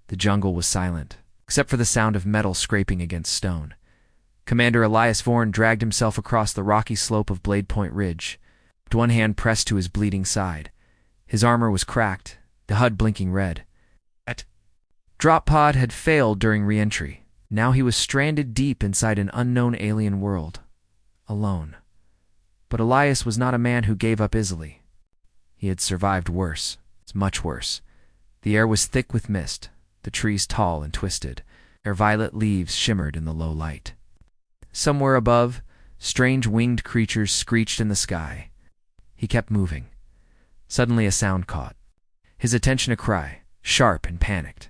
The jungle was silent, except for the sound of metal scraping against stone. Commander Elias Vorn dragged himself across the rocky slope of Blade Point Ridge, with one hand pressed to his bleeding side. His armor was cracked, the HUD blinking red. Drop pod had failed during re-entry. Now he was stranded deep inside an unknown alien world, alone. But Elias was not a man who gave up easily. He had survived worse, much worse. The air was thick with mist, the trees tall and twisted. Their violet leaves shimmered in the low light. Somewhere above, strange winged creatures screeched in the sky. He kept moving. Suddenly a sound caught his attention, a cry, sharp and panicked.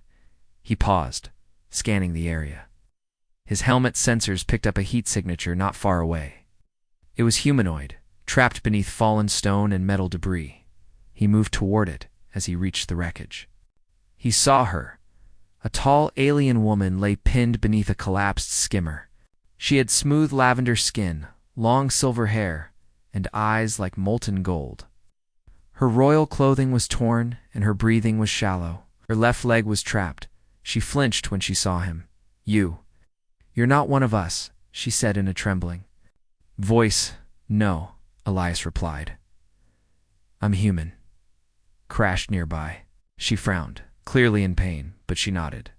He paused, scanning the area. His helmet sensors picked up a heat signature not far away. It was humanoid, trapped beneath fallen stone and metal debris. He moved toward it as he reached the wreckage. He saw her. A tall alien woman lay pinned beneath a collapsed skimmer. She had smooth lavender skin, long silver hair, and eyes like molten gold. Her royal clothing was torn, and her breathing was shallow. Her left leg was trapped. She flinched when she saw him. You're not one of us," she said in a trembling voice. "No," Elias replied. "I'm human." Crashed nearby. She frowned, clearly in pain, but she nodded.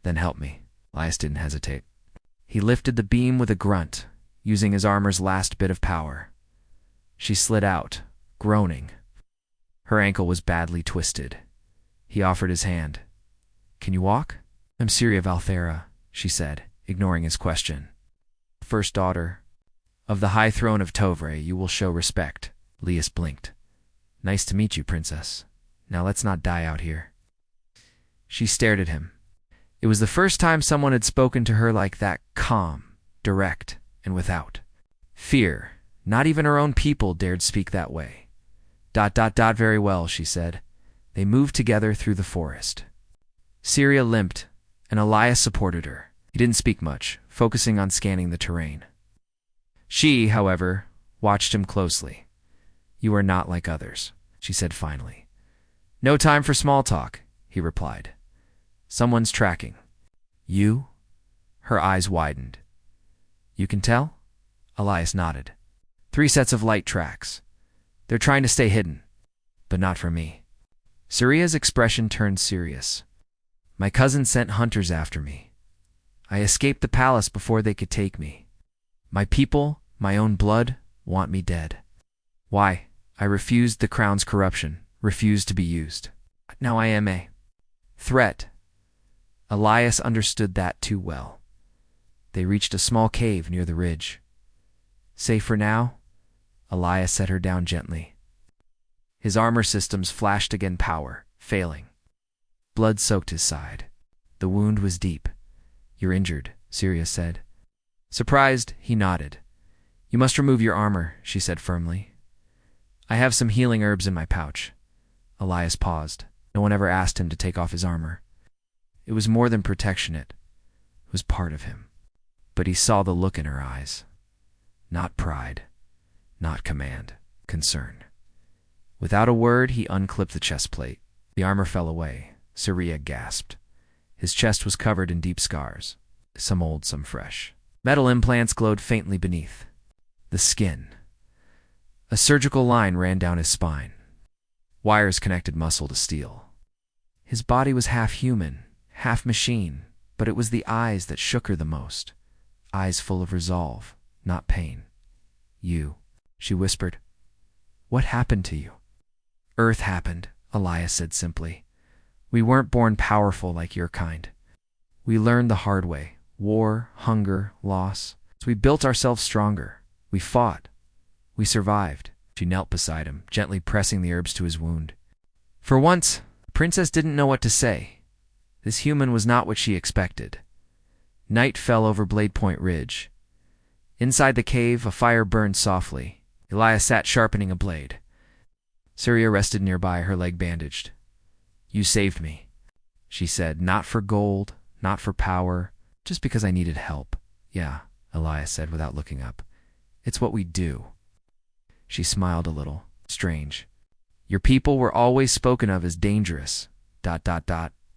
"Then help me." Elias didn't hesitate. He lifted the beam with a grunt, using his armor's last bit of power. She slid out, groaning. Her ankle was badly twisted. He offered his hand. "Can you walk?" "I'm Syria Valthera," she said, ignoring his question. "First daughter of the High Throne of Tovre, you will show respect." Elias blinked. "Nice to meet you, princess. Now let's not die out here." She stared at him. It was the first time someone had spoken to her like that, calm, direct, and without fear. Not even her own people dared speak that way. Very well," she said. They moved together through the forest. Syria limped, and Elias supported her. He didn't speak much, focusing on scanning the terrain. She, however, watched him closely. "You are not like others," she said finally. "No time for small talk," he replied. "Someone's tracking." "You?" Her eyes widened. "You can tell?" Elias nodded. "3 sets of light tracks. They're trying to stay hidden, but not from me." Syria's expression turned serious. "My cousin sent hunters after me. I escaped the palace before they could take me. My people, my own blood, want me dead. Why? I refused the crown's corruption, refused to be used. Now I am a threat." Elias understood that too well. They reached a small cave near the ridge. "Safe for now?" Elias set her down gently. His armor systems flashed again, power failing. Blood soaked his side. The wound was deep. "You're injured," Syria said. Surprised, he nodded. "You must remove your armor," she said firmly. "I have some healing herbs in my pouch." Elias paused. No one ever asked him to take off his armor. It was more than protection, it was part of him. But he saw the look in her eyes. Not pride, not command, concern. Without a word, he unclipped the chest plate. The armor fell away. Syria gasped. His chest was covered in deep scars, some old, some fresh. Metal implants glowed faintly beneath. The skin. A surgical line ran down his spine. Wires connected muscle to steel. His body was half human, half machine, but it was the eyes that shook her the most. Eyes full of resolve, not pain. "You," she whispered. "What happened to you?" "Earth happened," Elias said simply. "We weren't born powerful like your kind. We learned the hard way. War, hunger, loss. So we built ourselves stronger. We fought. We survived." She knelt beside him, gently pressing the herbs to his wound. For once, the princess didn't know what to say. This human was not what she expected. Night fell over Blade Point Ridge. Inside the cave, a fire burned softly. Elias sat sharpening a blade. Syria rested nearby, her leg bandaged. "You saved me," she said, "not for gold, not for power, just because I needed help." "Yeah," Elias said without looking up. "It's what we do." She smiled a little. "Strange. Your people were always spoken of as dangerous,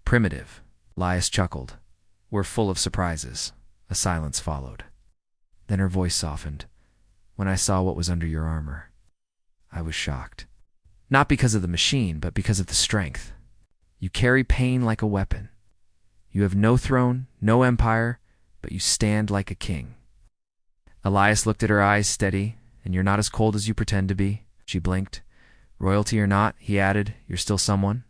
primitive, Elias chuckled. We're full of surprises. A silence followed. Then her voice softened. When I saw what was under your armor, I was shocked. Not because of the machine, but because of the strength. You carry pain like a weapon. You have no throne, no empire, but you stand like a king. Elias looked at her eyes steady. And you're not as cold as you pretend to be. She blinked. Royalty or not, he added, you're still someone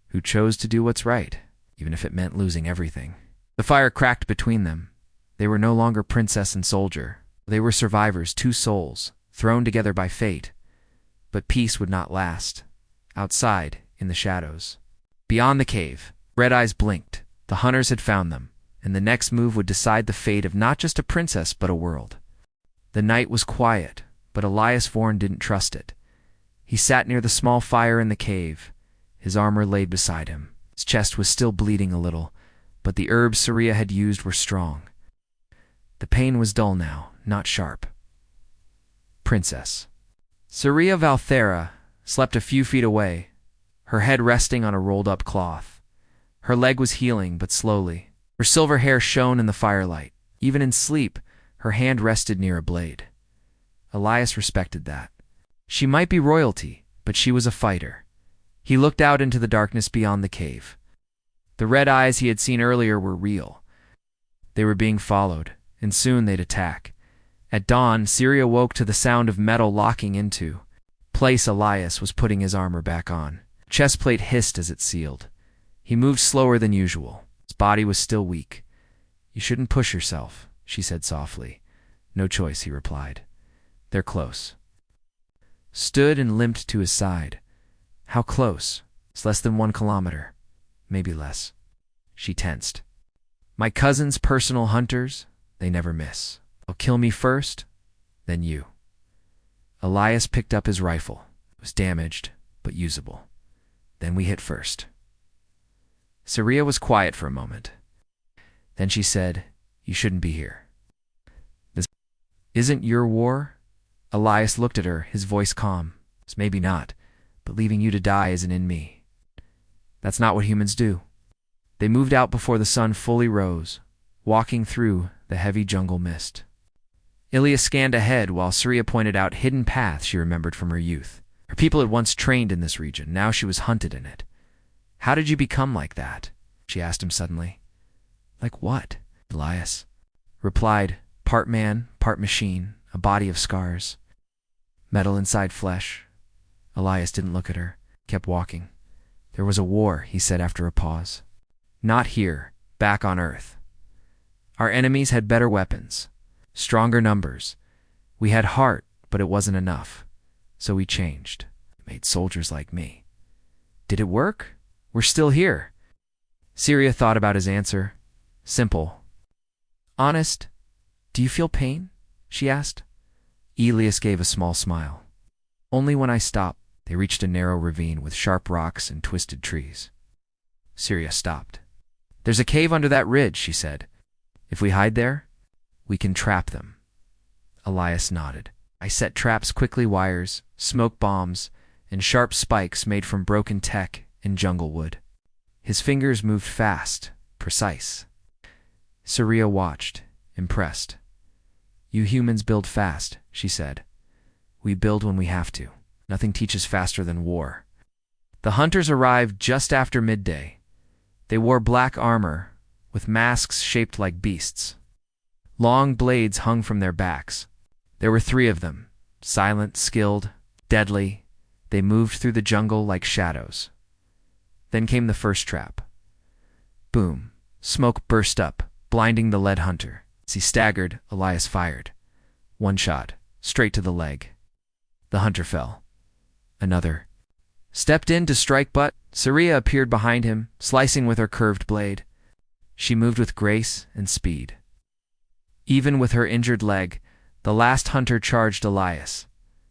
who chose to do what's right, even if it meant losing everything. The fire cracked between them. They were no longer princess and soldier. They were survivors, two souls, thrown together by fate. But peace would not last. Outside, in the shadows. Beyond the cave, red eyes blinked. The hunters had found them, and the next move would decide the fate of not just a princess, but a world. The night was quiet, but Elias Vorn didn't trust it. He sat near the small fire in the cave, his armor laid beside him. His chest was still bleeding a little, but the herbs Saria had used were strong. The pain was dull now, not sharp. Princess. Saria Valthera slept a few feet away, her head resting on a rolled-up cloth. Her leg was healing, but slowly. Her silver hair shone in the firelight. Even in sleep, her hand rested near a blade. Elias respected that. She might be royalty, but she was a fighter. He looked out into the darkness beyond the cave. The red eyes he had seen earlier were real. They were being followed, and soon they'd attack. At dawn, Saria woke to the sound of metal locking into place. Elias was putting his armor back on. Chest plate hissed as it sealed. He moved slower than usual. His body was still weak. You shouldn't push yourself, she said softly. No choice, he replied. They're close. Stood and limped to his side. How close? It's less than 1 kilometer. Maybe less. She tensed. My cousin's personal hunters, they never miss. They'll kill me first, then you. Elias picked up his rifle. It was damaged, but usable. Then we hit first. Saria was quiet for a moment. Then she said, you shouldn't be here. This isn't your war? Elias looked at her, his voice calm. It's maybe not, but leaving you to die isn't in me. That's not what humans do. They moved out before the sun fully rose, walking through the heavy jungle mist. Ilya scanned ahead while Saria pointed out hidden paths she remembered from her youth. Her people had once trained in this region, now she was hunted in it. How did you become like that? She asked him suddenly. Like what? Elias replied, part man, part machine, a body of scars. Metal inside flesh. Elias didn't look at her, kept walking. There was a war, he said after a pause. Not here, back on Earth. Our enemies had better weapons, stronger numbers. We had heart, but it wasn't enough. So we changed, made soldiers like me. Did it work? We're still here. Saria thought about his answer. Simple. Honest. Do you feel pain? She asked. Elias gave a small smile. Only when I stop. They reached a narrow ravine with sharp rocks and twisted trees. Saria stopped. There's a cave under that ridge, she said. If we hide there, we can trap them. Elias nodded. I set traps, quickly wires, smoke bombs, and sharp spikes made from broken tech and jungle wood. His fingers moved fast, precise. Saria watched, impressed. You humans build fast, she said. We build when we have to. Nothing teaches faster than war. The hunters arrived just after midday. They wore black armor, with masks shaped like beasts. Long blades hung from their backs. There were 3 of them, silent, skilled, deadly. They moved through the jungle like shadows. Then came the first trap. Boom. Smoke burst up, blinding the lead hunter. As he staggered, Elias fired. 1 shot, straight to the leg. The hunter fell. Another. Stepped in to strike, but Saria appeared behind him, slicing with her curved blade. She moved with grace and speed. Even with her injured leg, the last hunter charged Elias.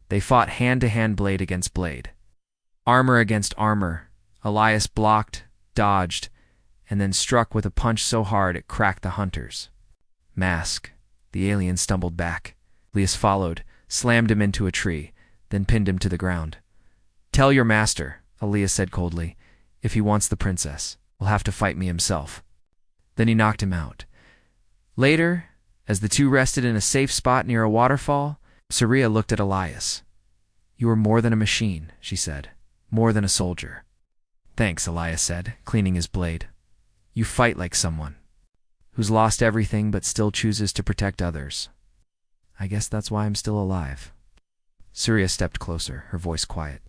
They fought hand-to-hand, blade against blade. Armor against armor. Elias blocked, dodged, and then struck with a punch so hard it cracked the hunters. Mask. The alien stumbled back. Elias followed, slammed him into a tree, then pinned him to the ground. Tell your master, Elias said coldly, if he wants the princess, will have to fight me himself. Then he knocked him out. Later, as the two rested in a safe spot near a waterfall, Saria looked at Elias. "You are more than a machine," she said. "More than a soldier." "Thanks," Elias said, cleaning his blade. "You fight like someone who's lost everything but still chooses to protect others. I guess that's why I'm still alive." Saria stepped closer, her voice quiet.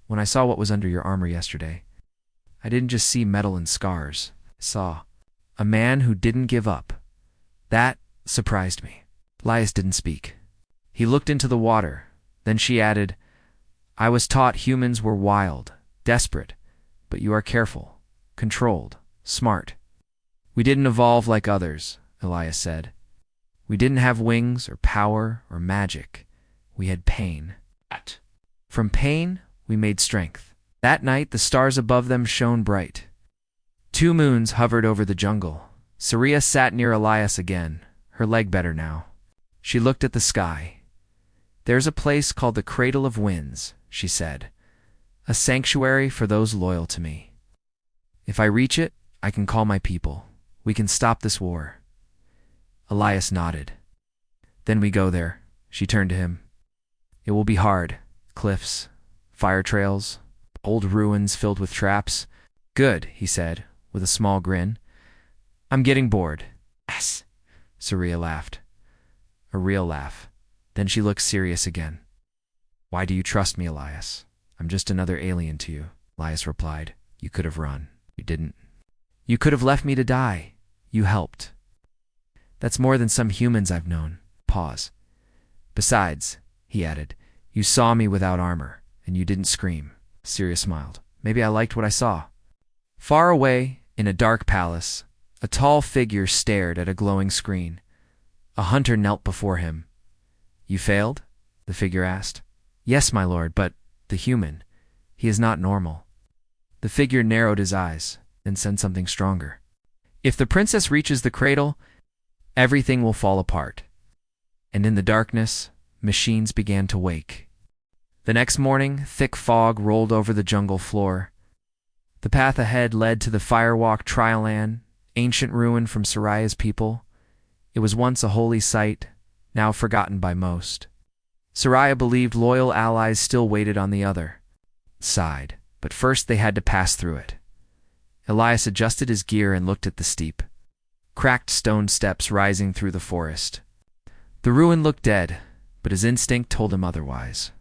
"When I saw what was under your armor yesterday, I didn't just see metal and scars. I saw a man who didn't give up. That surprised me." Elias didn't speak. He looked into the water. Then she added, "I was taught humans were wild, desperate, but you are careful, controlled, smart. We didn't evolve like others," Elias said. "We didn't have wings or power or magic. We had pain. From pain, we made strength." That night, the stars above them shone bright. 2 moons hovered over the jungle. Saria sat near Elias again, her leg better now. She looked at the sky. "There's a place called the Cradle of Winds," she said. "A sanctuary for those loyal to me. If I reach it, I can call my people. We can stop this war." Elias nodded. "Then we go there." She turned to him. "It will be hard. Cliffs, fire trails, old ruins filled with traps." "Good," he said, with a small grin. "I'm getting bored." "Yes," Saria laughed. A real laugh. Then she looked serious again. "Why do you trust me, Elias?" "I'm just another alien to you," Elias replied. "You could have run. You didn't. You could have left me to die. You helped. That's more than some humans I've known." Pause. "Besides," he added, "you saw me without armor, and you didn't scream." Saria smiled. "Maybe I liked what I saw." Far away, in a dark palace, a tall figure stared at a glowing screen. A hunter knelt before him. "You failed?" the figure asked. "Yes, my lord, but the human, he is not normal." The figure narrowed his eyes, then said something stronger. "If the princess reaches the cradle, everything will fall apart." And in the darkness, machines began to wake. The next morning, thick fog rolled over the jungle floor. The path ahead led to the Firewalk Trialan, ancient ruin from Saria's people. It was once a holy site, now forgotten by most. Saria believed loyal allies still waited on the other side, but first they had to pass through it. Elias adjusted his gear and looked at the steep, cracked stone steps rising through the forest. The ruin looked dead, but his instinct told him otherwise.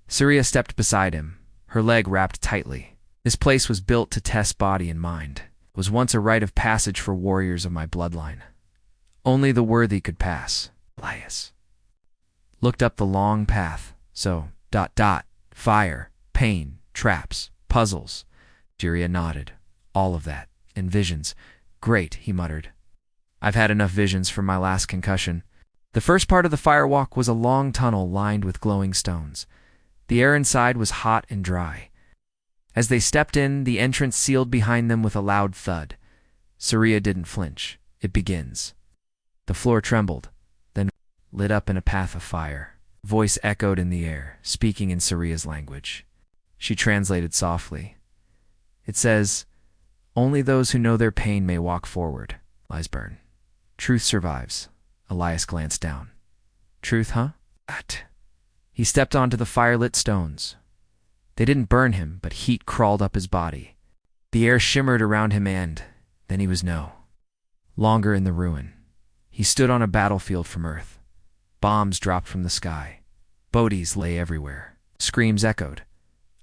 Saria stepped beside him, her leg wrapped tightly. This place was built to test body and mind. It was once a rite of passage for warriors of my bloodline. Only the worthy could pass. Elias looked up the long path. So, ... fire, pain, traps, puzzles. Saria nodded. "All of that. And visions." "Great," he muttered. "I've had enough visions from my last concussion." The first part of the firewalk was a long tunnel lined with glowing stones. The air inside was hot and dry. As they stepped in, the entrance sealed behind them with a loud thud. Saria didn't flinch. "It begins." The floor trembled, then lit up in a path of fire. Voice echoed in the air, speaking in Saria's language. She translated softly. "It says, 'Only those who know their pain may walk forward.' Lies burn. Truth survives." Elias glanced down. "Truth, huh?" He stepped onto the firelit stones. They didn't burn him, but heat crawled up his body. The air shimmered around him and then he was no longer in the ruin. He stood on a battlefield from Earth. Bombs dropped from the sky. Bodies lay everywhere. Screams echoed.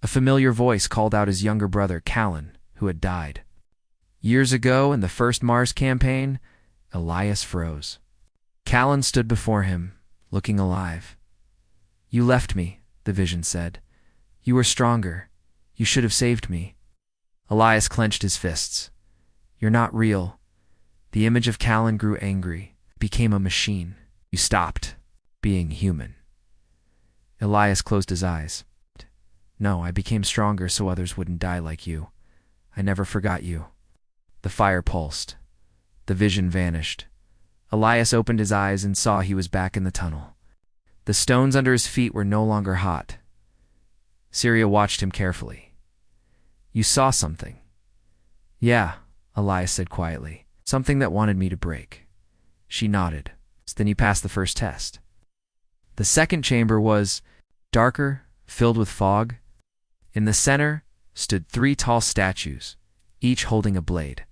A familiar voice called out his younger brother, Callan, who had died. Years ago, in the first Mars campaign, Elias froze. Callan stood before him, looking alive. "You left me," the vision said. "You were stronger. You should have saved me." Elias clenched his fists. "You're not real." The image of Callan grew angry, became a machine. "You stopped being human." Elias closed his eyes. "No, I became stronger so others wouldn't die like you. I never forgot you." The fire pulsed. The vision vanished. Elias opened his eyes and saw he was back in the tunnel. The stones under his feet were no longer hot. Saria watched him carefully. "You saw something." "Yeah," Elias said quietly. Something that wanted me to break. She nodded. Then you passed the first test. The second chamber was darker, filled with fog. In the center stood 3 tall statues, each holding a blade.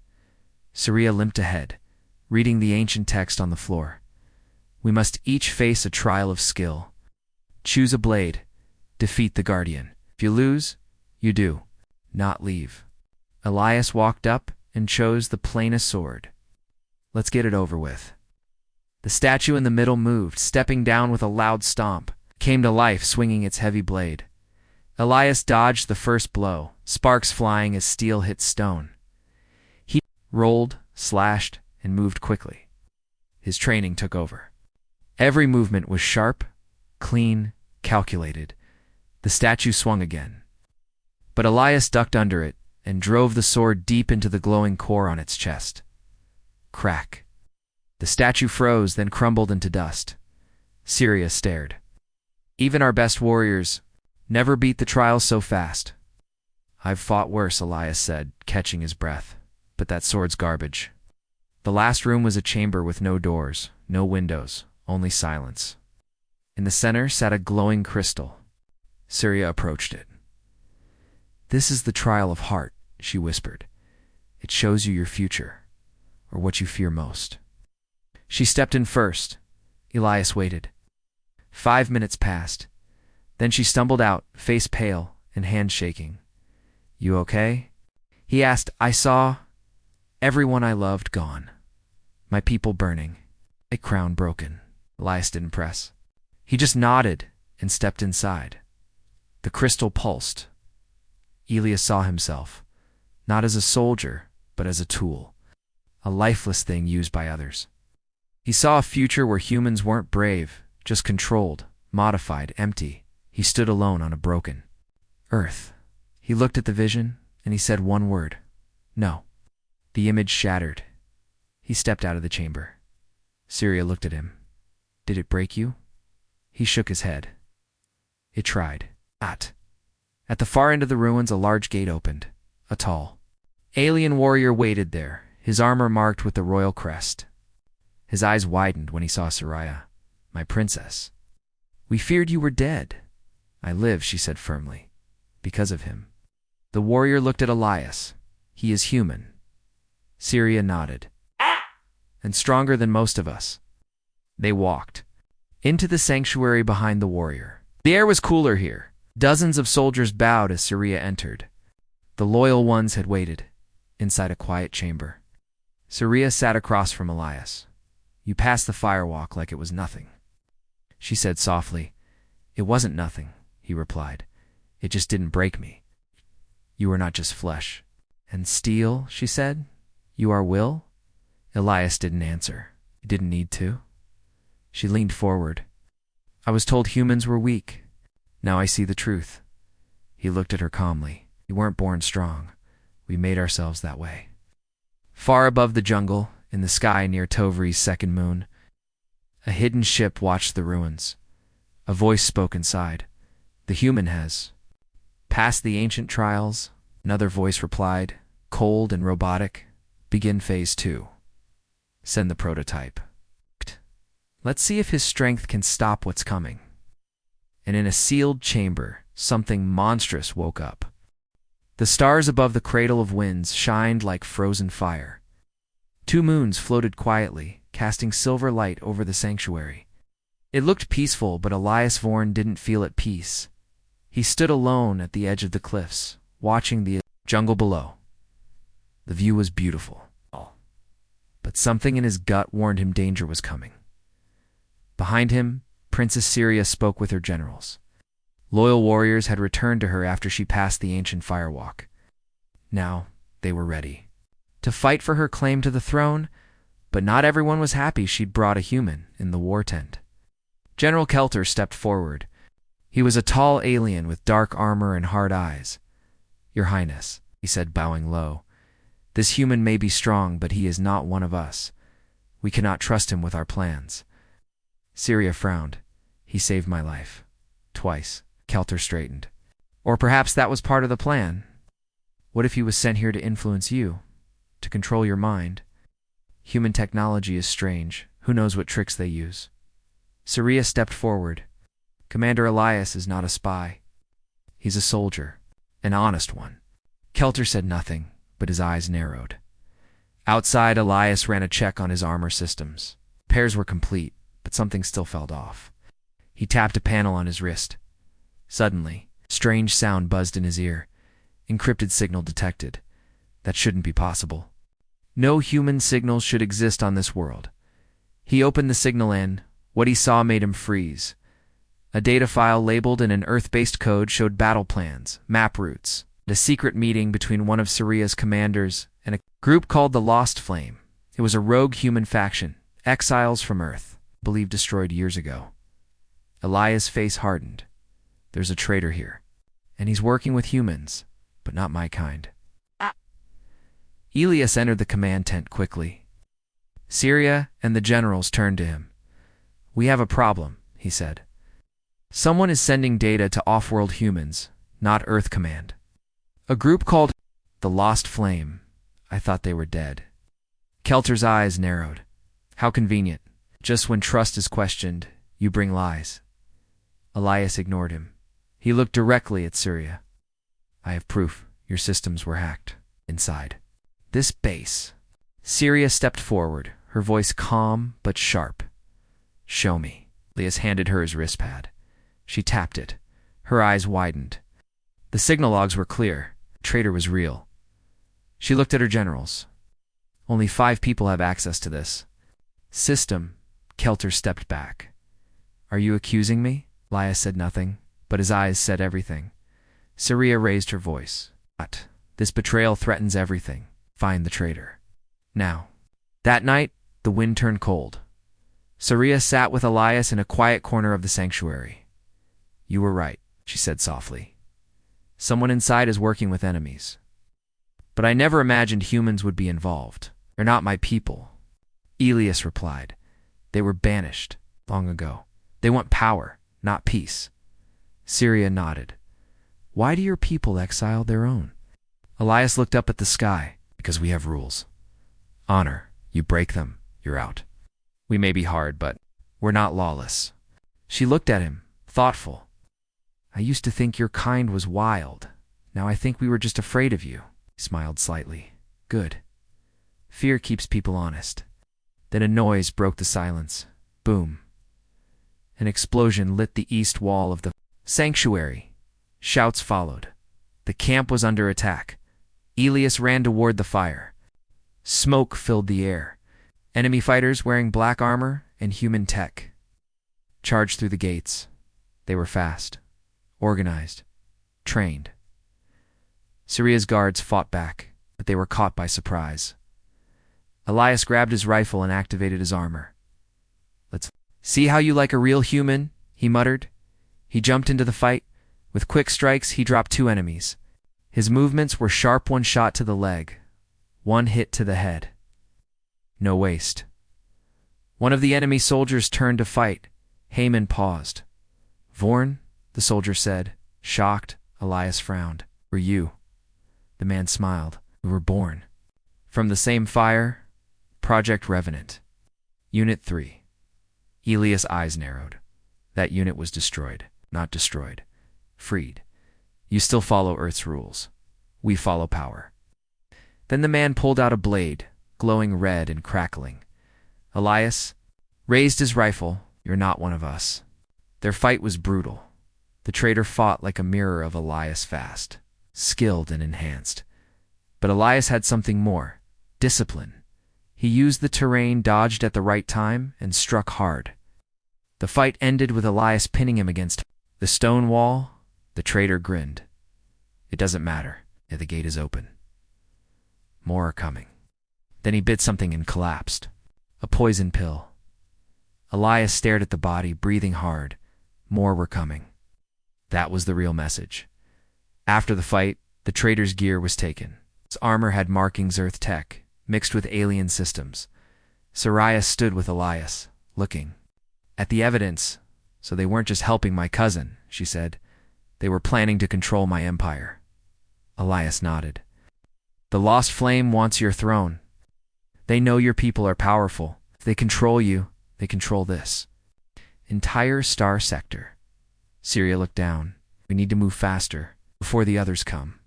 Saria limped ahead, reading the ancient text on the floor. We must each face a trial of skill. Choose a blade. Defeat the guardian. If you lose, you do not leave. Elias walked up and chose the plainest sword. Let's get it over with. The statue in the middle moved, stepping down with a loud stomp, came to life swinging its heavy blade. Elias dodged the first blow, sparks flying as steel hit stone. He rolled, slashed, and moved quickly. His training took over. Every movement was sharp, clean, calculated. The statue swung again. But Elias ducked under it and drove the sword deep into the glowing core on its chest. Crack. The statue froze, then crumbled into dust. Syria stared. Even our best warriors never beat the trial so fast. I've fought worse, Elias said, catching his breath. But that sword's garbage. The last room was a chamber with no doors, no windows, only silence. In the center sat a glowing crystal. Syria approached it. This is the trial of heart, she whispered. It shows you your future, or what you fear most. She stepped in first. Elias waited. 5 minutes passed. Then she stumbled out, face pale and hand shaking. You okay? He asked. I saw everyone I loved gone. My people burning. A crown broken. Elias didn't press. He just nodded and stepped inside. The crystal pulsed. Elias saw himself, not as a soldier, but as a tool, a lifeless thing used by others. He saw a future where humans weren't brave, just controlled, modified, empty. He stood alone on a broken earth. He looked at the vision, and he said one word. No. The image shattered. He stepped out of the chamber. Syria looked at him. Did it break you? He shook his head. It tried. At the far end of the ruins, a large gate opened. A tall alien warrior waited there, his armor marked with the royal crest. His eyes widened when he saw Saria. My princess. We feared you were dead. I live, she said firmly, because of him. The warrior looked at Elias. He is human. Syria nodded. And stronger than most of us. They walked into the sanctuary behind the warrior. The air was cooler here. Dozens of soldiers bowed as Syria entered. The loyal ones had waited, inside a quiet chamber. Syria sat across from Elias. You passed the firewalk like it was nothing. She said softly. It wasn't nothing, he replied. It just didn't break me. You are not just flesh. And steel, she said. You are will? Elias didn't answer. He didn't need to. She leaned forward. I was told humans were weak. Now I see the truth. He looked at her calmly. We weren't born strong. We made ourselves that way. Far above the jungle, in the sky near Tovri's second moon, a hidden ship watched the ruins. A voice spoke inside. The human has passed the ancient trials. Another voice replied, cold and robotic. Begin phase 2. Send the prototype. Let's see if his strength can stop what's coming. And in a sealed chamber, something monstrous woke up. The stars above the cradle of winds shined like frozen fire. 2 moons floated quietly, casting silver light over the sanctuary. It looked peaceful, but Elias Vorn didn't feel at peace. He stood alone at the edge of the cliffs, watching the jungle below. The view was beautiful, but something in his gut warned him danger was coming. Behind him, Princess Syria spoke with her generals. Loyal warriors had returned to her after she passed the ancient firewalk. Now, they were ready to fight for her claim to the throne, but not everyone was happy she'd brought a human in the war tent. General Kelter stepped forward. He was a tall alien with dark armor and hard eyes. Your Highness, he said, bowing low. This human may be strong, but he is not one of us. We cannot trust him with our plans. Syria frowned. He saved my life. Twice. Kelter straightened. Or perhaps that was part of the plan. What if he was sent here to influence you? To control your mind? Human technology is strange. Who knows what tricks they use? Saria stepped forward. Commander Elias is not a spy. He's a soldier. An honest one. Kelter said nothing, but his eyes narrowed. Outside, Elias ran a check on his armor systems. Pairs were complete, but something still felt off. He tapped a panel on his wrist. Suddenly, a strange sound buzzed in his ear. Encrypted signal detected. That shouldn't be possible. No human signals should exist on this world. He opened the signal and what he saw made him freeze. A data file labeled in an Earth-based code showed battle plans, map routes, and a secret meeting between one of Saria's commanders and a group called the Lost Flame. It was a rogue human faction, exiles from Earth, believed destroyed years ago. Elias' face hardened. There's a traitor here, and he's working with humans, but not my kind. Elias entered the command tent quickly. Syria and the generals turned to him. We have a problem, he said. Someone is sending data to off-world humans, not Earth Command. A group called the Lost Flame. I thought they were dead. Kelter's eyes narrowed. How convenient. Just when trust is questioned, you bring lies. Elias ignored him. He looked directly at Syria. I have proof. Your systems were hacked. Inside. This base. Syria stepped forward, her voice calm but sharp. Show me. Elias handed her his wristpad. She tapped it. Her eyes widened. The signal logs were clear. The traitor was real. She looked at her generals. Only 5 people have access to this system. Kelter stepped back. Are you accusing me? Elias said nothing, but his eyes said everything. Syria raised her voice. But this betrayal threatens everything. Find the traitor. Now. That night, the wind turned cold. Syria sat with Elias in a quiet corner of the sanctuary. You were right, she said softly. Someone inside is working with enemies. But I never imagined humans would be involved. They're not my people. Elias replied. They were banished long ago. They want power, not peace. Syria nodded. Why do your people exile their own? Elias looked up at the sky. Because we have rules. Honor. You break them, you're out. We may be hard, but we're not lawless. She looked at him, thoughtful. I used to think your kind was wild. Now I think we were just afraid of you. He smiled slightly. Good. Fear keeps people honest. Then a noise broke the silence. Boom. An explosion lit the east wall of the sanctuary. Shouts followed. The camp was under attack. Elias ran toward the fire. Smoke filled the air. Enemy fighters wearing black armor and human tech charged through the gates. They were fast, organized, trained. Syria's guards fought back, but they were caught by surprise. Elias grabbed his rifle and activated his armor. Let's see how you like a real human, he muttered. He jumped into the fight. With quick strikes, he dropped 2 enemies. His movements were sharp, 1 shot to the leg, 1 hit to the head. No waste. One of the enemy soldiers turned to fight. Heyman paused. Vorn, the soldier said, shocked. Elias frowned. Were you? The man smiled. We were born. From the same fire, Project Revenant. Unit 3. Elias' eyes narrowed. That unit was destroyed, not destroyed. Freed. You still follow Earth's rules. We follow power. Then the man pulled out a blade, glowing red and crackling. Elias raised his rifle. You're not one of us. Their fight was brutal. The traitor fought like a mirror of Elias, fast, skilled and enhanced. But Elias had something more. Discipline. He used the terrain, dodged at the right time, and struck hard. The fight ended with Elias pinning him against the stone wall. The traitor grinned. It doesn't matter. The gate is open. More are coming. Then he bit something and collapsed. A poison pill. Elias stared at the body, breathing hard. More were coming. That was the real message. After the fight, the traitor's gear was taken. His armor had markings Earth tech, mixed with alien systems. Syria stood with Elias, looking at the evidence. So they weren't just helping my cousin, she said. They were planning to control my empire. Elias nodded. The Lost Flame wants your throne. They know your people are powerful. If they control you, they control this entire star sector. Syria looked down. We need to move faster before the others come.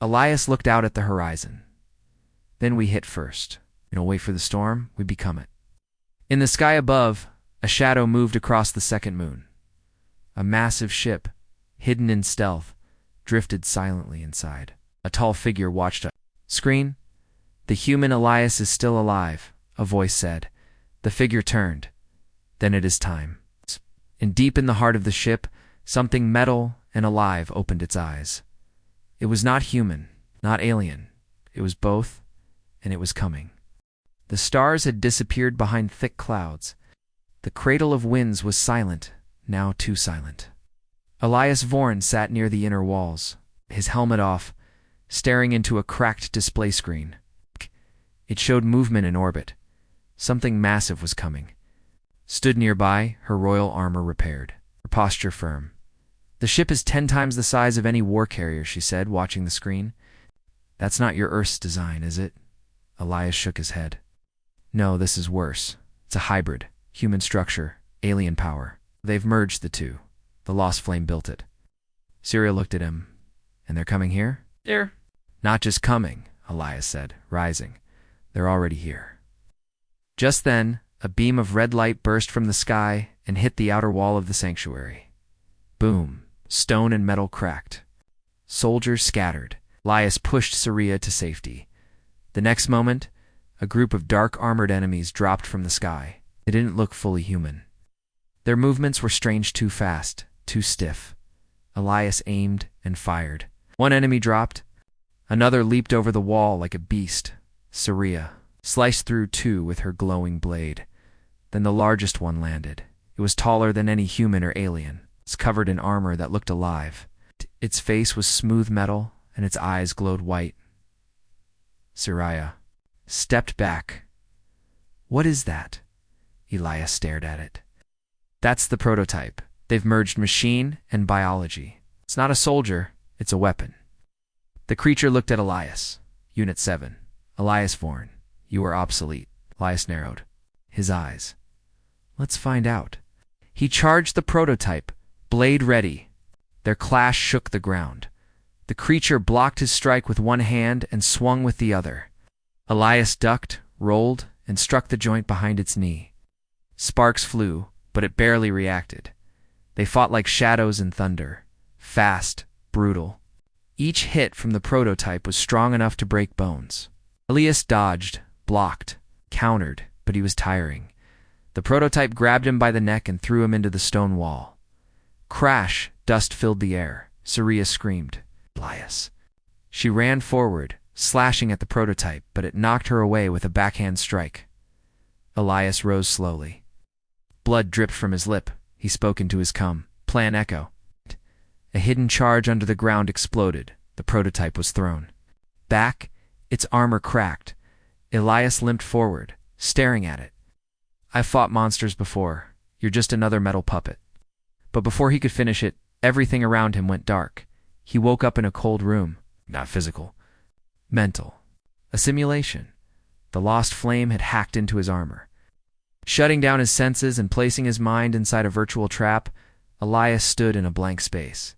Elias looked out at the horizon. Then we hit first. We don't wait for the storm, we become it. In the sky above, a shadow moved across the second moon. A massive ship, hidden in stealth, drifted silently inside. A tall figure watched us. Screen? The human Elias is still alive, a voice said. The figure turned. Then it is time. And deep in the heart of the ship, something metal and alive opened its eyes. It was not human, not alien. It was both, and it was coming. The stars had disappeared behind thick clouds. The cradle of winds was silent, now too silent. Elias Vorn sat near the inner walls, his helmet off, staring into a cracked display screen. It showed movement in orbit. Something massive was coming. Stood nearby, her royal armor repaired, her posture firm. The ship is 10 times the size of any war carrier, she said, watching the screen. That's not your Earth's design, is it? Elias shook his head. No, this is worse. It's a hybrid. Human structure, alien power. They've merged the two. The Lost Flame built it. Syria looked at him. And they're coming here? Here. Not just coming, Elias said, rising. They're already here. Just then, a beam of red light burst from the sky and hit the outer wall of the sanctuary. Boom. Stone and metal cracked. Soldiers scattered. Elias pushed Syria to safety. The next moment, a group of dark armored enemies dropped from the sky. They didn't look fully human. Their movements were strange, too fast, too stiff. Elias aimed and fired. One enemy dropped. Another leaped over the wall like a beast. Syria sliced through two with her glowing blade. Then the largest one landed. It was taller than any human or alien. It's covered in armor that looked alive. Its face was smooth metal, and its eyes glowed white. Syria stepped back. What is that? Elias stared at it. That's the prototype. They've merged machine and biology. It's not a soldier, it's a weapon. The creature looked at Elias. Unit 7. Elias Vorn. You are obsolete. Elias narrowed his eyes. Let's find out. He charged the prototype, blade ready. Their clash shook the ground. The creature blocked his strike with one hand and swung with the other. Elias ducked, rolled, and struck the joint behind its knee. Sparks flew, but it barely reacted. They fought like shadows and thunder. Fast, brutal. Each hit from the prototype was strong enough to break bones. Elias dodged, blocked, countered, but he was tiring. The prototype grabbed him by the neck and threw him into the stone wall. Crash, dust filled the air. Syria screamed. Elias. She ran forward, slashing at the prototype, but it knocked her away with a backhand strike. Elias rose slowly. Blood dripped from his lip. He spoke into his cum. Plan Echo. A hidden charge under the ground exploded. The prototype was thrown. Back, its armor cracked. Elias limped forward, staring at it. I've fought monsters before. You're just another metal puppet. But before he could finish it, everything around him went dark. He woke up in a cold room. Not physical. Mental. A simulation. The lost flame had hacked into his armor. Shutting down his senses and placing his mind inside a virtual trap, Elias stood in a blank space.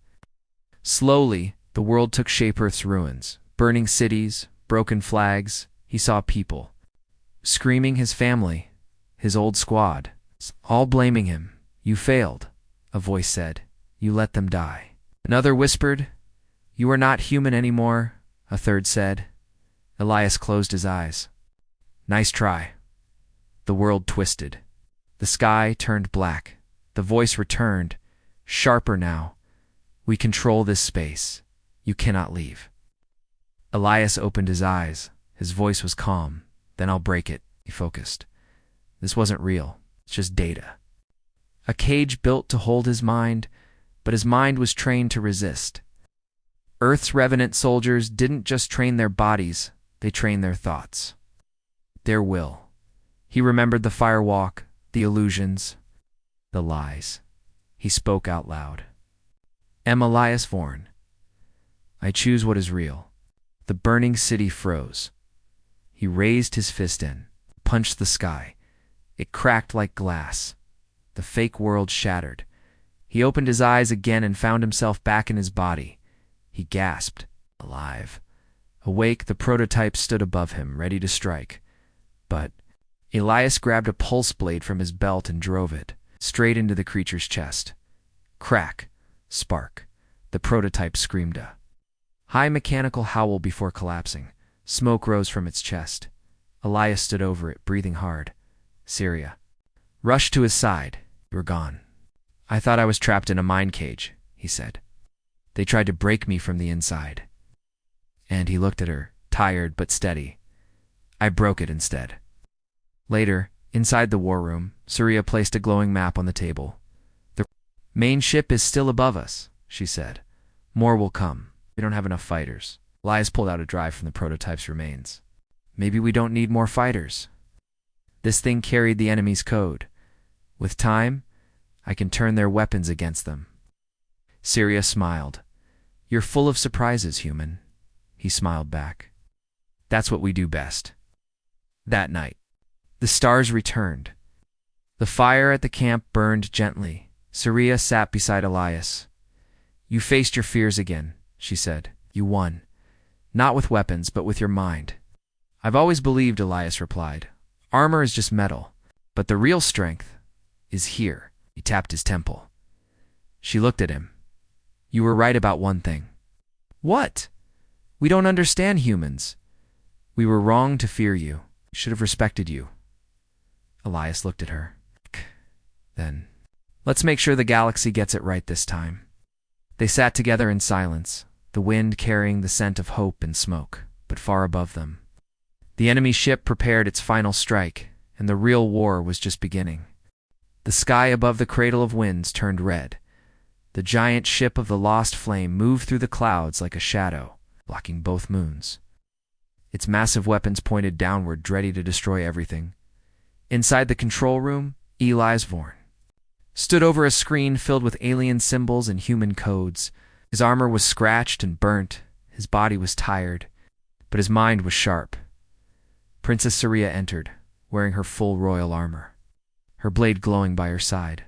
Slowly, the world took shape. Earth's ruins. Burning cities, broken flags. He saw people. Screaming his family, his old squad. All blaming him. You failed, a voice said. You let them die. Another whispered, you are not human anymore, a third said. Elias closed his eyes. Nice try. The world twisted. The sky turned black. The voice returned, sharper now. We control this space. You cannot leave. Elias opened his eyes. His voice was calm. Then I'll break it, he focused. This wasn't real. It's just data. A cage built to hold his mind, but his mind was trained to resist. Earth's revenant soldiers didn't just train their bodies, they trained their thoughts. Their will. He remembered the firewalk, the illusions, the lies. He spoke out loud. Elias Vorn. I choose what is real. The burning city froze. He raised his fist in. punched the sky. It cracked like glass. The fake world shattered. He opened his eyes again and found himself back in his body. He gasped. Alive. Awake, the prototype stood above him, ready to strike. But Elias grabbed a pulse blade from his belt and drove it straight into the creature's chest. Crack. Spark. The prototype screamed a high mechanical howl before collapsing. Smoke rose from its chest. Elias stood over it, breathing hard. Syria rushed to his side. "You're gone." "I thought I was trapped in a mine cage," he said. "They tried to break me from the inside." And he looked at her, tired but steady. "I broke it instead." Later, inside the war room, Syria placed a glowing map on the table. "The main ship is still above us," she said. "More will come. We don't have enough fighters." Elias pulled out a drive from the prototype's remains. "Maybe we don't need more fighters. This thing carried the enemy's code. With time, I can turn their weapons against them." Syria smiled. "You're full of surprises, human." He smiled back. "That's what we do best." That night, the stars returned. The fire at the camp burned gently. Syria sat beside Elias. "You faced your fears again," she said. "You won. Not with weapons, but with your mind." "I've always believed," Elias replied. "Armor is just metal. But the real strength is here." He tapped his temple. She looked at him. "You were right about one thing." "What?" "We don't understand humans. We were wrong to fear you. We should have respected you." Elias looked at her. "Then, let's make sure the galaxy gets it right this time." They sat together in silence, the wind carrying the scent of hope and smoke, but far above them. The enemy ship prepared its final strike, and the real war was just beginning. The sky above the Cradle of Winds turned red. The giant ship of the Lost Flame moved through the clouds like a shadow, blocking both moons. Its massive weapons pointed downward, ready to destroy everything. Inside the control room, Elias Vorn stood over a screen filled with alien symbols and human codes. His armor was scratched and burnt, his body was tired, but his mind was sharp. Princess Syria entered, wearing her full royal armor, her blade glowing by her side.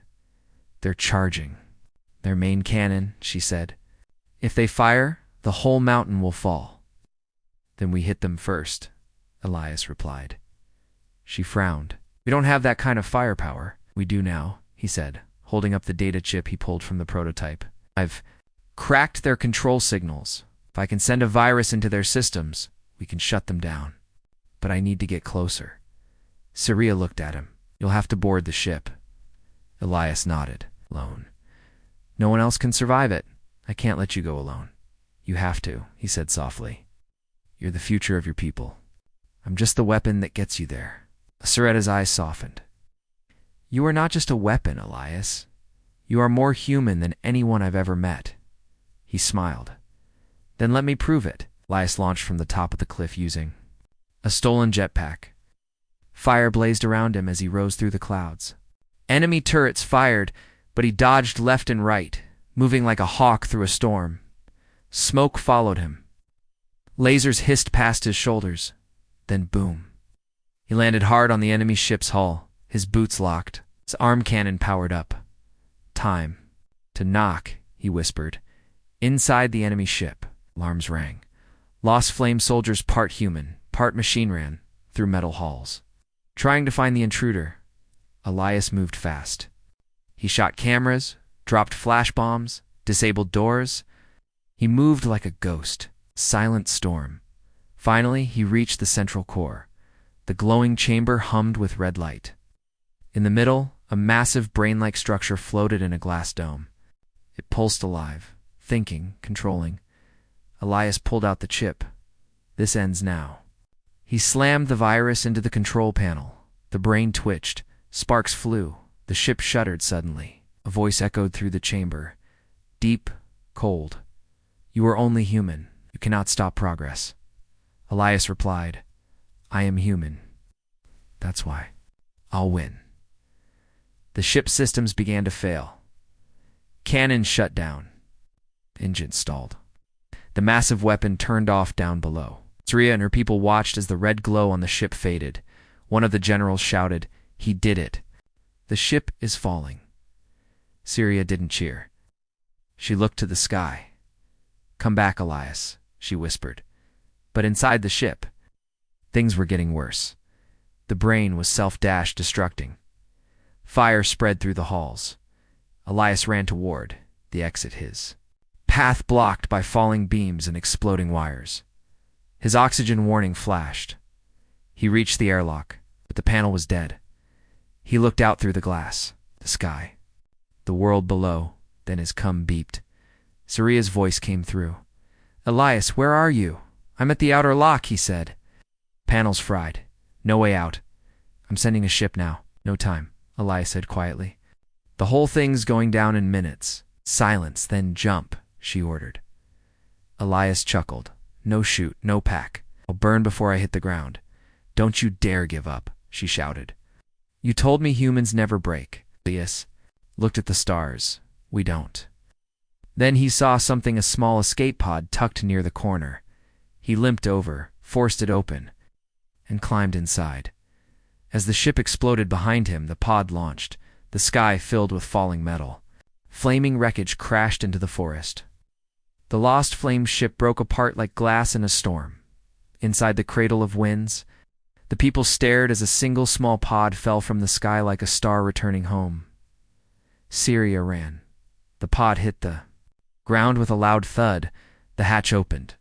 "They're charging. Their main cannon," she said. "If they fire, the whole mountain will fall." "Then we hit them first," Elias replied. She frowned. "We don't have that kind of firepower." "We do now," he said, holding up the data chip he pulled from the prototype. "I've cracked their control signals. If I can send a virus into their systems, we can shut them down. But I need to get closer." Syria looked at him. "You'll have to board the ship." Elias nodded. "Alone. No one else can survive it. I can't let you go alone." "You have to," he said softly. "You're the future of your people. I'm just the weapon that gets you there." Syretta's eyes softened. "You are not just a weapon, Elias. You are more human than anyone I've ever met." He smiled. "Then let me prove it." Elias launched from the top of the cliff using a stolen jetpack. Fire blazed around him as he rose through the clouds. Enemy turrets fired, but he dodged left and right, moving like a hawk through a storm. Smoke followed him. Lasers hissed past his shoulders. Then boom. He landed hard on the enemy ship's hull, his boots locked, his arm cannon powered up. "Time to knock," he whispered. Inside the enemy ship, alarms rang. Lost Flame soldiers, part human, part machine, ran through metal halls. Trying to find the intruder, Elias moved fast. He shot cameras, dropped flash bombs, disabled doors. He moved like a ghost, silent storm. Finally, he reached the central core. The glowing chamber hummed with red light. In the middle, a massive brain-like structure floated in a glass dome. It pulsed alive, thinking, controlling. Elias pulled out the chip. "This ends now." He slammed the virus into the control panel. The brain twitched. Sparks flew. The ship shuddered suddenly. A voice echoed through the chamber. Deep, cold. "You are only human. You cannot stop progress." Elias replied, "I am human. That's why. I'll win." The ship's systems began to fail. Cannons shut down. Engines stalled. The massive weapon turned off down below. Syria and her people watched as the red glow on the ship faded. One of the generals shouted, "He did it! The ship is falling." Syria didn't cheer. She looked to the sky. "Come back, Elias," she whispered. But inside the ship, things were getting worse. The brain was self-destructing. Fire spread through the halls. Elias ran toward the exit, his path blocked by falling beams and exploding wires. His oxygen warning flashed. He reached the airlock, but the panel was dead. He looked out through the glass, the sky, the world below, then his beeped. Syria's voice came through. "Elias, where are you?" "I'm at the outer lock," he said. "Panels fried. No way out." "I'm sending a ship now. No time," Elias said quietly. "The whole thing's going down in minutes." "Silence, then jump," she ordered. Elias chuckled. "No shoot, no pack. I'll burn before I hit the ground." "Don't you dare give up," she shouted. "You told me humans never break." Elias looked at the stars. "We don't." Then he saw something, a small escape pod tucked near the corner. He limped over, forced it open, and climbed inside. As the ship exploded behind him, the pod launched, the sky filled with falling metal. Flaming wreckage crashed into the forest. The lost flame ship broke apart like glass in a storm. Inside the cradle of winds, the people stared as a single small pod fell from the sky like a star returning home. Syria ran. The pod hit the ground with a loud thud. The hatch opened.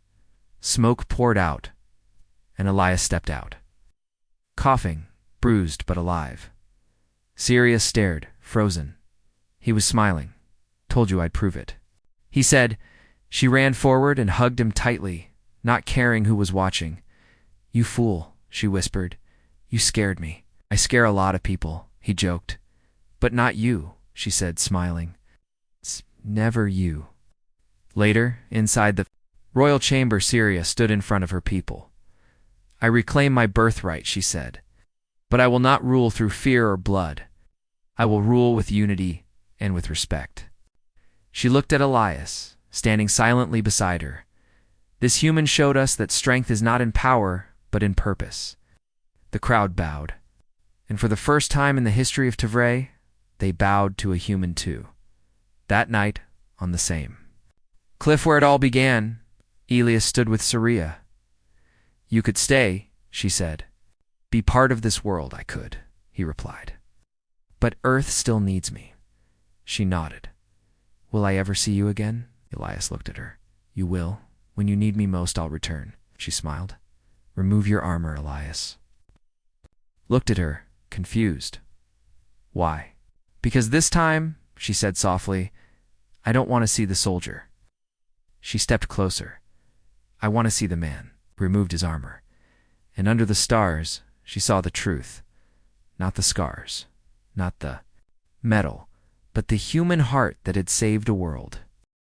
Smoke poured out, and Elias stepped out. Coughing, bruised but alive. Syria stared, frozen. He was smiling. "Told you I'd prove it," he said. She ran forward and hugged him tightly, not caring who was watching. "You fool," she whispered. "You scared me." "I scare a lot of people," he joked. "But not you," she said, smiling. "It's never you." Later, inside the royal chamber, Syria stood in front of her people. "I reclaim my birthright," she said. "But I will not rule through fear or blood. I will rule with unity and with respect." She looked at Elias, standing silently beside her. This human showed us that strength is not in power, but in purpose. The crowd bowed, and for the first time in the history of Tevray, they bowed to a human too. That night, on the same cliff where it all began, Elias stood with Syria. "You could stay," she said. "Be part of this world." "I could," he replied. "But Earth still needs me." She nodded. "Will I ever see you again?" Elias looked at her. "You will. When you need me most, I'll return," she smiled. "Remove your armor," Elias looked at her, confused. "Why?" "Because this time," she said softly, "I don't want to see the soldier." She stepped closer. "I want to see the man." He removed his armor. And under the stars, she saw the truth. Not the scars, not the metal, but the human heart that had saved a world.